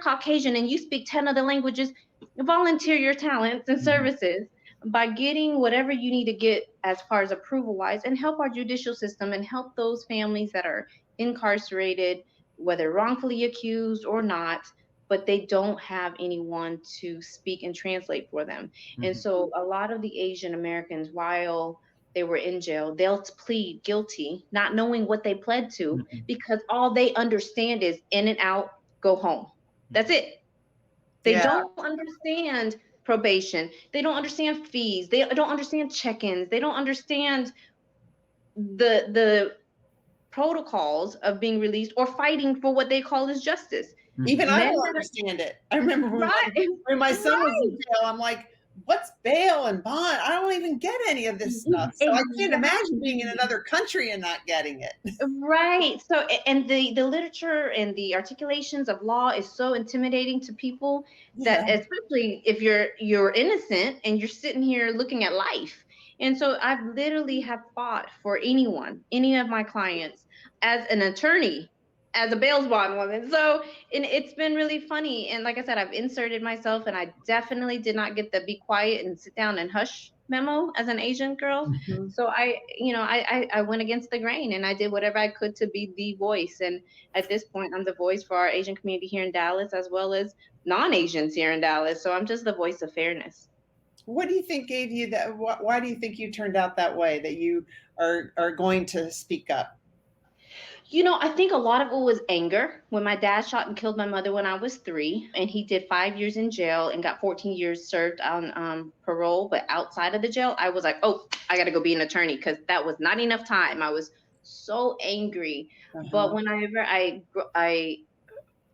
Caucasian and you speak 10 other languages, volunteer your talents and services by getting whatever you need to get as far as approval wise, and help our judicial system and help those families that are incarcerated, whether wrongfully accused or not, but they don't have anyone to speak and translate for them. And so a lot of the Asian Americans, while they were in jail, they'll plead guilty, not knowing what they pled to, because all they understand is in and out, go home. That's it. They don't understand probation. They don't understand fees. They don't understand check-ins. They don't understand the protocols of being released or fighting for what they call as justice. Even I don't understand it. I remember when my son was in jail, I'm like, what's bail and bond? I don't even get any of this stuff. So I can't imagine being in another country and not getting it. Right. So, and the literature and the articulations of law is so intimidating to people that, especially if you're innocent and you're sitting here looking at life. And so I've literally have fought for any of my clients as an attorney, as a bail bond woman. So, and it's been really funny. And like I said, I've inserted myself, and I definitely did not get the be quiet and sit down and hush memo as an Asian girl. So I went against the grain, and I did whatever I could to be the voice. And at this point, I'm the voice for our Asian community here in Dallas, as well as non-Asians here in Dallas. So I'm just the voice of fairness. What do you think gave you that? Why do you think you turned out that way, that you are going to speak up? I think a lot of it was anger. When my dad shot and killed my mother when I was 3, and he did 5 years in jail and got 14 years served on parole. But outside of the jail, I was like, oh, I got to go be an attorney, because that was not enough time. I was so angry. Uh-huh. But whenever I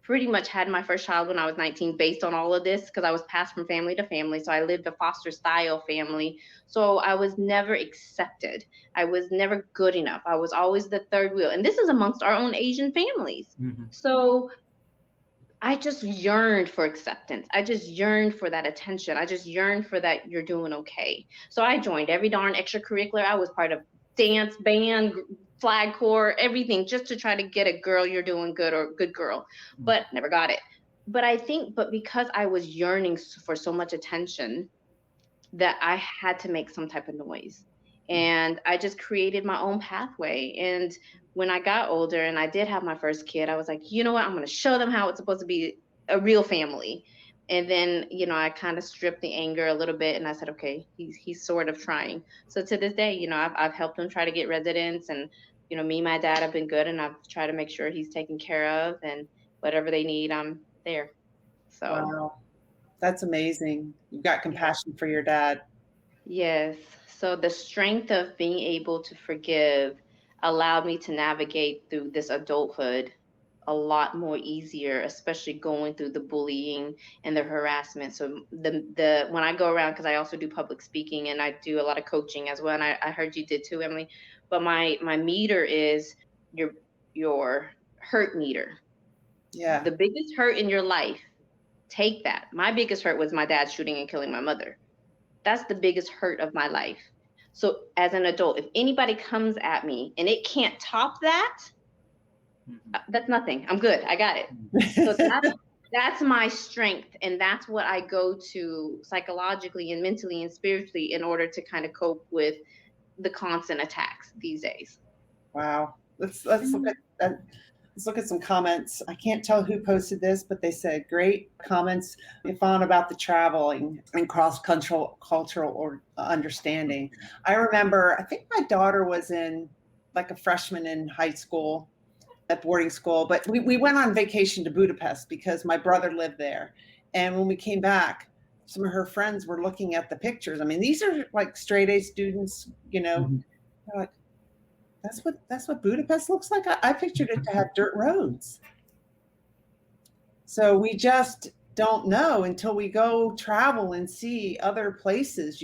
pretty much had my first child when I was 19 based on all of this, because I was passed from family to family. So I lived a foster style family. So I was never accepted. I was never good enough. I was always the third wheel. And this is amongst our own Asian families. So I just yearned for acceptance. I just yearned for that attention. I just yearned for that you're doing okay. So I joined every darn extracurricular. I was part of dance, band, flag corps, everything, just to try to get a girl, you're doing good, or good girl, but never got it. But I think, but because I was yearning for so much attention, that I had to make some type of noise. And I just created my own pathway. And when I got older and I did have my first kid, I was like, you know what? I'm going to show them how it's supposed to be a real family. And then, you know, I kind of stripped the anger a little bit, and I said, okay, he's sort of trying. So to this day, you know, I've helped him try to get residence, and, you know, me and my dad have been good, and I've tried to make sure he's taken care of, and whatever they need, I'm there. So. Wow. That's amazing. You've got compassion for your dad. Yes. So the strength of being able to forgive allowed me to navigate through this adulthood a lot more easier, especially going through the bullying and the harassment. So the when I go around, because I also do public speaking and I do a lot of coaching as well, and I heard you did too, Emily. But my meter is your hurt meter. Yeah. The biggest hurt in your life, take that. My biggest hurt was my dad shooting and killing my mother. That's the biggest hurt of my life. So as an adult, if anybody comes at me and it can't top that, that's nothing. I'm good. I got it. So that's my strength. And that's what I go to psychologically and mentally and spiritually in order to kind of cope with the constant attacks these days. Wow. Let's look at that. Let's look at some comments. I can't tell who posted this, but they said great comments, Yvonne, about the traveling and cross-cultural understanding. I remember, I think my daughter was in like a freshman in high school at boarding school, but we went on vacation to Budapest because my brother lived there. And when we came back, some of her friends were looking at the pictures. I mean, these are like straight A students, you know, they're like, that's what Budapest looks like. I pictured it to have dirt roads. So we just don't know until we go travel and see other places.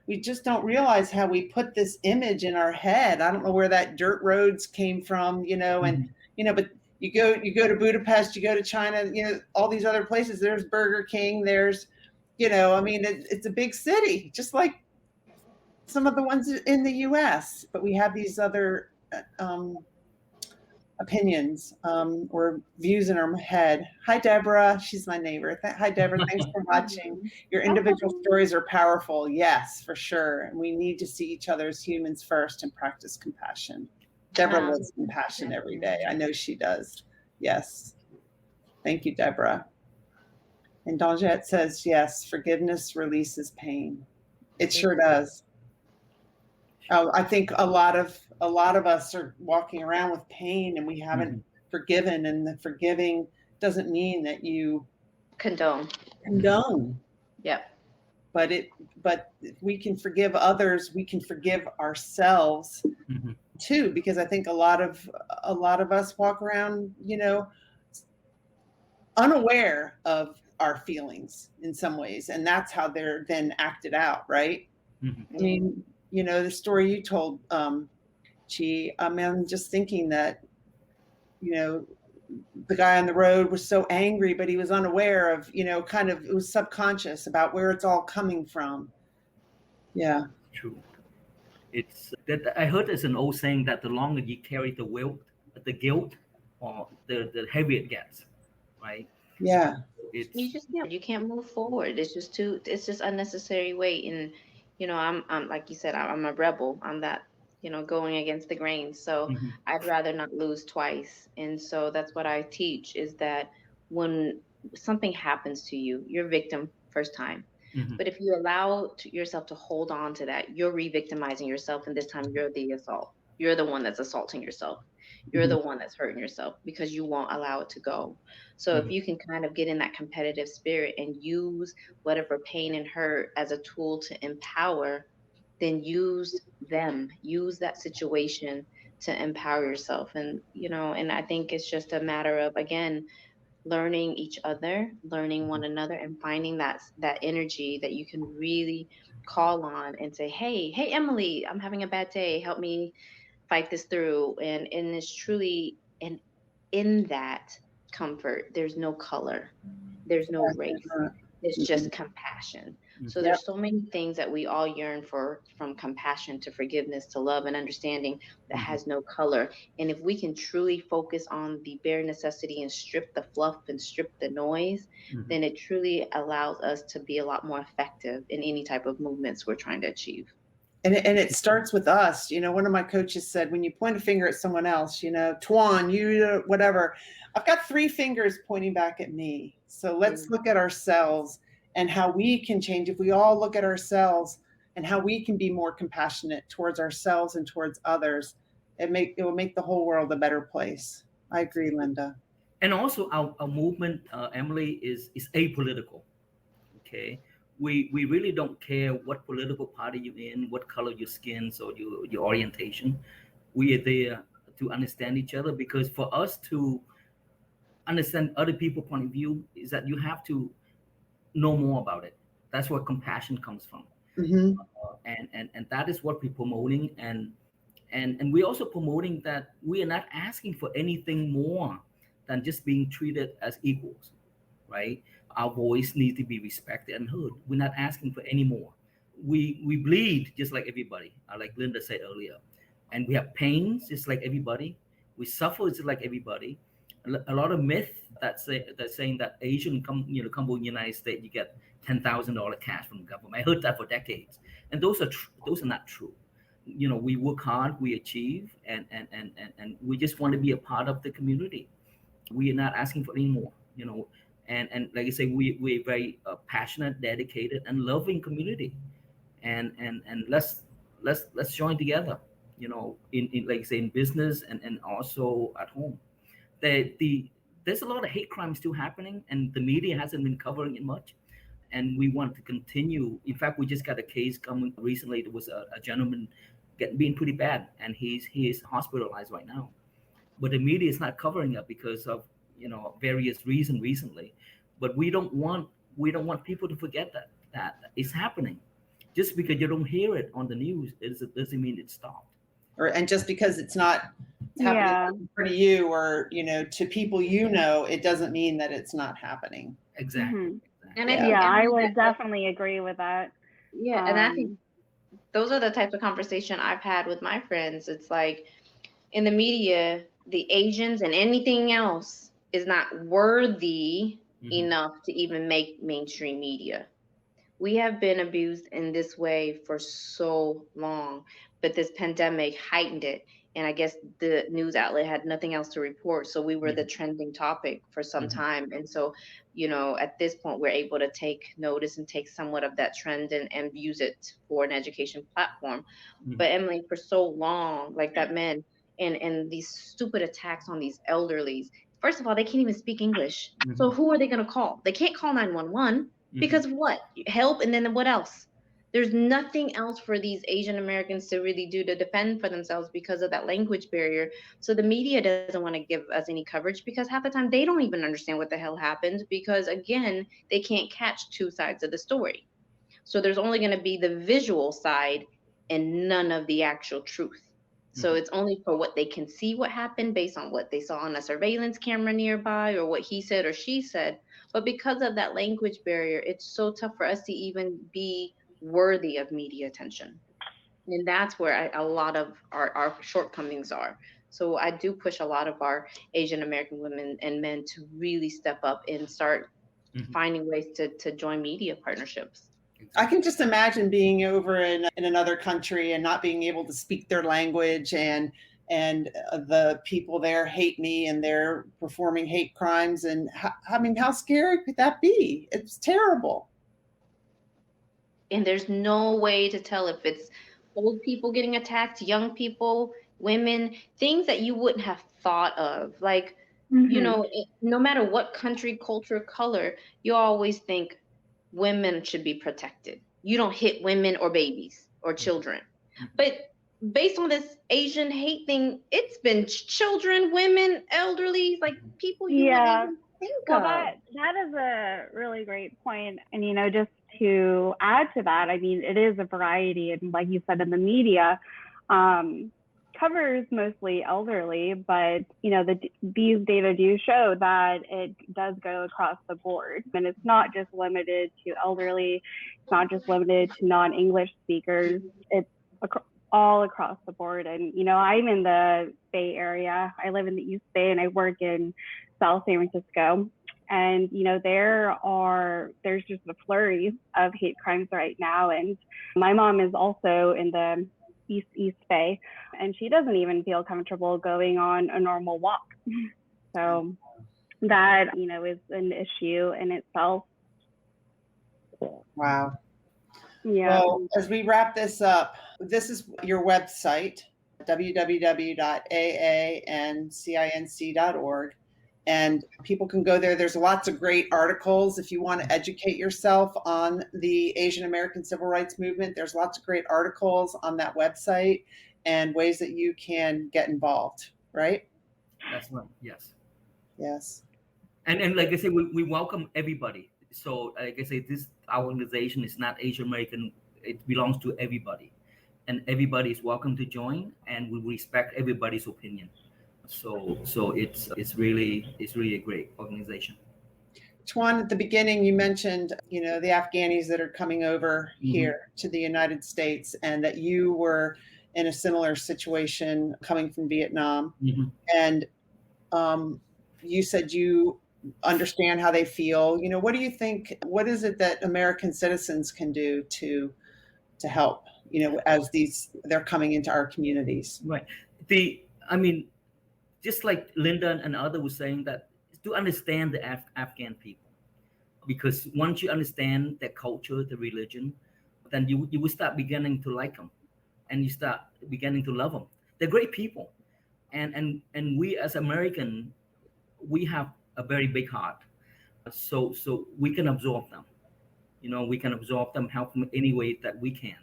We just don't realize how we put this image in our head. I don't know where that dirt roads came from, you know, and, you know, but you go to Budapest, you go to China, you know, all these other places, there's Burger King, there's, you know, I mean, it's a big city, just like some of the ones in the US, but we have these other opinions or views in our head. Hi, Deborah. She's my neighbor. Hi, Deborah. Thanks for watching. Your individual stories are powerful. Yes, for sure. And we need to see each other as humans first and practice compassion. Deborah lives compassion every day. I know she does. Yes. Thank you, Deborah. And Donjette says, yes, forgiveness releases pain. It sure does. I think a lot of us are walking around with pain and we haven't forgiven, and the forgiving doesn't mean that you condone. Yep. But if we can forgive others, we can forgive ourselves too, because I think a lot of us walk around, you know, unaware of our feelings in some ways, and that's how they're then acted out, right? I mean, you know, the story you told, Chi, I mean, I'm just thinking that, you know, the guy on the road was so angry, but he was unaware of, you know, kind of, it was subconscious about where it's all coming from. Yeah. True. It's that I heard there's an old saying that the longer you carry the guilt, or the heavier it gets, right? Yeah. You can't move forward. It's just unnecessary weight. And, you know, I'm like you said, I'm a rebel. I'm that, you know, going against the grain. So I'd rather not lose twice. And so that's what I teach, is that when something happens to you, you're a victim first time. But if you allow yourself to hold on to that, you're re-victimizing yourself. And this time you're the assault. You're the one that's assaulting yourself. You're the one that's hurting yourself because you won't allow it to go. So if you can kind of get in that competitive spirit and use whatever pain and hurt as a tool to empower, then use that situation to empower yourself. And, and I think it's just a matter of, again, learning each other, learning one another, and finding that energy that you can really call on and say, hey, Emily, I'm having a bad day. Help me fight this through. And it's truly, and in that comfort, there's no color, there's no race. It's just compassion. So there's so many things that we all yearn for, from compassion to forgiveness to love and understanding, that has no color. And if we can truly focus on the bare necessity and strip the fluff and strip the noise, then it truly allows us to be a lot more effective in any type of movements we're trying to achieve. And it starts with us. One of my coaches said, when you point a finger at someone else, Tuan, you, whatever, I've got 3 fingers pointing back at me. So let's look at ourselves and how we can change. If we all look at ourselves and how we can be more compassionate towards ourselves and towards others, it will make the whole world a better place. I agree, Linda. And also our movement, Emily, is apolitical. Okay. We really don't care what political party you're in, what color your skin or your orientation. We are there to understand each other, because for us to understand other people's point of view is that you have to know more about it. That's where compassion comes from. And that is what we're promoting. And we're also promoting that we are not asking for anything more than just being treated as equals, right? Our voice needs to be respected and heard. We're not asking for any more. We bleed just like everybody, like Linda said earlier. And we have pains just like everybody. We suffer just like everybody. A lot of myth that's saying that Asian come to the United States, you get $10,000 cash from the government. I heard that for decades, and those are not true. We work hard, we achieve, and we just want to be a part of the community. We are not asking for any more. And like I say, we're very passionate, dedicated, and loving community, and let's join together. In like I say, in business and also at home. There's a lot of hate crime still happening, and the media hasn't been covering it much. And we want to continue. In fact, we just got a case coming recently. There was a gentleman being pretty bad, and he is hospitalized right now. But the media is not covering it because of various reasons recently. But we don't want people to forget that it's happening. Just because you don't hear it on the news, it doesn't mean it stopped. And just because it's not happening for you or to people, it doesn't mean that it's not happening. Exactly. And I would definitely agree with that. Yeah, and I think those are the types of conversation I've had with my friends. It's like, in the media, the Asians and anything else is not worthy enough to even make mainstream media. We have been abused in this way for so long, but this pandemic heightened it. And I guess the news outlet had nothing else to report. So we were the trending topic for some time. And so, at this point, we're able to take notice and take somewhat of that trend and use it for an education platform. But Emily, for so long, like that man and these stupid attacks on these elderlies, first of all, they can't even speak English. So who are they going to call? They can't call 911 because of what? Help. And then what else? There's nothing else for these Asian Americans to really do to defend for themselves because of that language barrier. So the media doesn't want to give us any coverage because half the time they don't even understand what the hell happened because, again, they can't catch 2 sides of the story. So there's only going to be the visual side and none of the actual truth. So it's only for what they can see what happened based on what they saw on a surveillance camera nearby or what he said or she said. But because of that language barrier, it's so tough for us to even be worthy of media attention. And that's where a lot of our shortcomings are. So I do push a lot of our Asian American women and men to really step up and start finding ways to join media partnerships. I can just imagine being over in another country and not being able to speak their language and the people there hate me and they're performing hate crimes. And how scary could that be? It's terrible. And there's no way to tell if it's old people getting attacked, young people, women, things that you wouldn't have thought of. Like, no matter what country, culture, color, you always think women should be protected. You don't hit women or babies. or children. But based on this Asian hate thing, it's been children, women, elderly, like people you wouldn't even think well, of. that is a really great point. And, just to add to that, I mean, it is a variety. And like you said, in the media, covers mostly elderly, but these data do show that it does go across the board, and it's not just limited to elderly, it's not just limited to non-English speakers, it's all across the board. And I'm in the Bay Area, I live in the East Bay, and I work in South San Francisco, and there's just a flurry of hate crimes right now. And my mom is also in the East Bay, and she doesn't even feel comfortable going on a normal walk. So that, is an issue in itself. Wow. Yeah. Well, as we wrap this up, this is your website, www.aancinc.org. And people can go there. There's lots of great articles. If you want to educate yourself on the Asian American Civil Rights Movement, there's lots of great articles on that website and ways that you can get involved, right? That's right. Yes. Yes. And like I said, we welcome everybody. So like I say, our organization is not Asian American. It belongs to everybody. And everybody is welcome to join, and we respect everybody's opinion. So it's really a great organization. Tuan, at the beginning, you mentioned, the Afghanis that are coming over here to the United States, and that you were in a similar situation coming from Vietnam. And you said you understand how they feel. What do you think? What is it that American citizens can do to help? As they're coming into our communities. Right. Just like Linda and others were saying, that to understand the Afghan people, because once you understand their culture, the religion, then you will start beginning to like them, and you start beginning to love them. They're great people, and we as American, we have a very big heart, so we can absorb them. We can absorb them, help them any way that we can.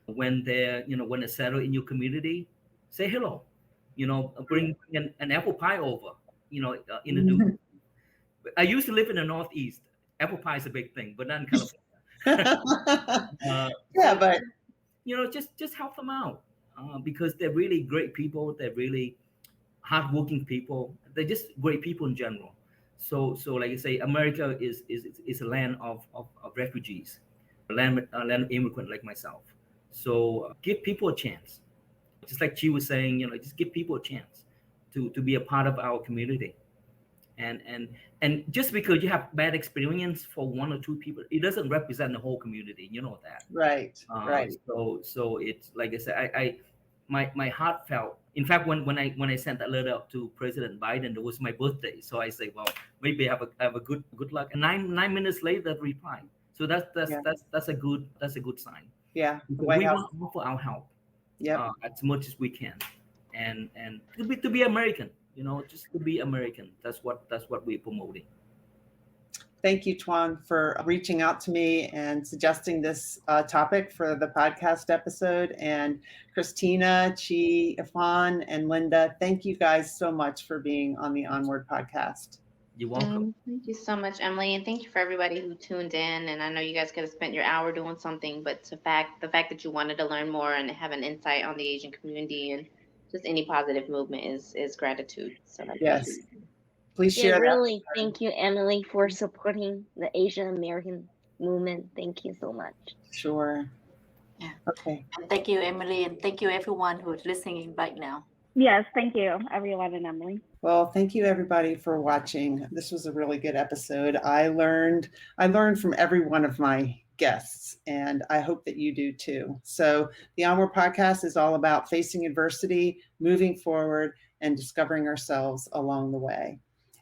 When they're settled in your community, say hello. Bring an apple pie over, in the dude. I used to live in the Northeast. Apple pie is a big thing, but not in California. But just help them out, because they're really great people. They're really hardworking people. They're just great people in general. So like I say, America is a land of refugees, a land of immigrant like myself. So give people a chance. Just like she was saying, just give people a chance to be a part of our community. And just because you have bad experience for one or two people, it doesn't represent the whole community. You know that. Right. Right. So it's like I said, my heart felt. In fact, when I sent that letter up to President Biden, it was my birthday. So I say, well, maybe have a good luck. And 9 minutes later, that reply. So that's a good sign. Yeah. We want to offer our help. Yeah, as much as we can, and to be American, just to be American. That's what we're promoting. Thank you, Tuan, for reaching out to me and suggesting this topic for the podcast episode. And Christina, Chi, Ifan, and Linda, thank you guys so much for being on the Onward podcast. You're welcome. Thank you so much, Emily, and thank you for everybody who tuned in. And I know you guys could have spent your hour doing something, but the fact that you wanted to learn more and have an insight on the Asian community and just any positive movement is gratitude. So yes, please share. Really, thank you, Emily, for supporting the Asian American movement. Thank you so much. Sure. Yeah. Okay. And thank you, Emily, and thank you everyone who's listening right now. Yes, thank you, everyone, and Emily. Well, thank you everybody for watching. This was a really good episode. I learned from every one of my guests, and I hope that you do too. So the Onward Podcast is all about facing adversity, moving forward, and discovering ourselves along the way.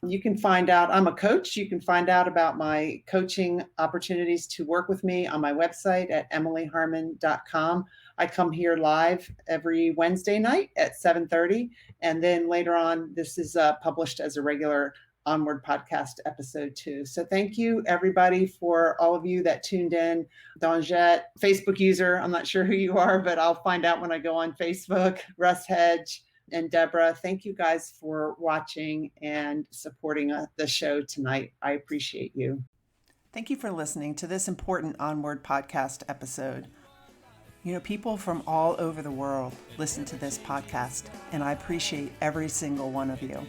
You can find out, I'm a coach. You can find out about my coaching opportunities to work with me on my website at emilyharmon.com. I come here live every Wednesday night at 7:30. And then later on, this is published as a regular Onward Podcast episode 2. So thank you, everybody, for all of you that tuned in. Donjette, Facebook user, I'm not sure who you are, but I'll find out when I go on Facebook. Russ Hedge and Deborah, thank you guys for watching and supporting the show tonight. I appreciate you. Thank you for listening to this important Onward Podcast episode. You know, people from all over the world listen to this podcast, and I appreciate every single one of you.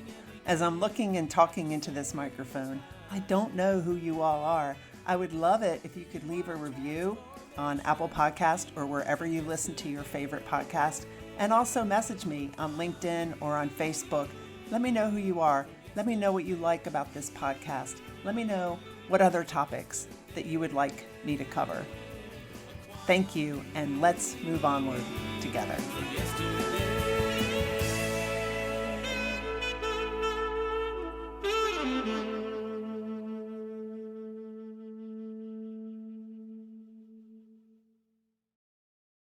As I'm looking and talking into this microphone, I don't know who you all are. I would love it if you could leave a review on Apple Podcast or wherever you listen to your favorite podcast, and also message me on LinkedIn or on Facebook. Let me know who you are. Let me know what you like about this podcast. Let me know what other topics that you would like me to cover. Thank you, and let's move onward together.